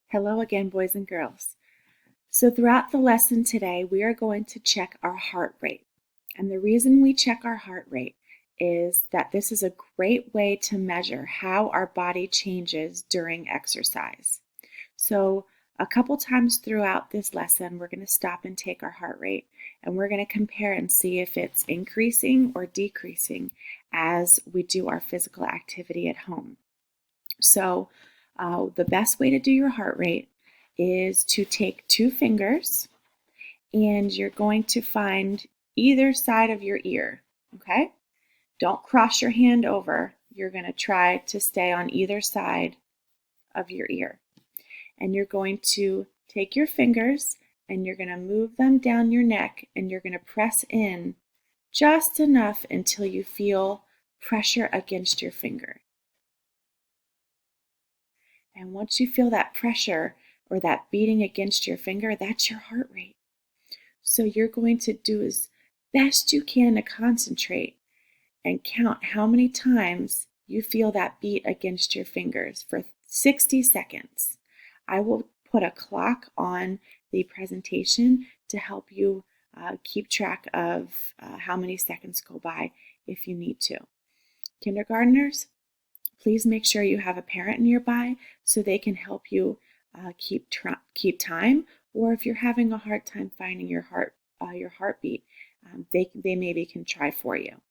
Hello again, boys and girls. So throughout the lesson today, we are going to check our heart rate. And the reason we check our heart rate is that this is a great way to measure how our body changes during exercise. So a couple times throughout this lesson, we're going to stop and take our heart rate, and we're going to compare and see if it's increasing or decreasing as we do our physical activity at home. So the best way to do your heart rate is to take two fingers and you're going to find either side of your ear, okay? Don't cross your hand over. You're going to try to stay on either side of your ear. And you're going to take your fingers and you're going to move them down your neck and you're going to press in just enough until you feel pressure against your finger. And once you feel that pressure or that beating against your finger, that's your heart rate. So you're going to do as best you can to concentrate and count how many times you feel that beat against your fingers for 60 seconds. I will put a clock on the presentation to help you keep track of how many seconds go by if you need to. Kindergartners, please make sure you have a parent nearby so they can help you keep time. Or if you're having a hard time finding your heartbeat, they maybe can try for you.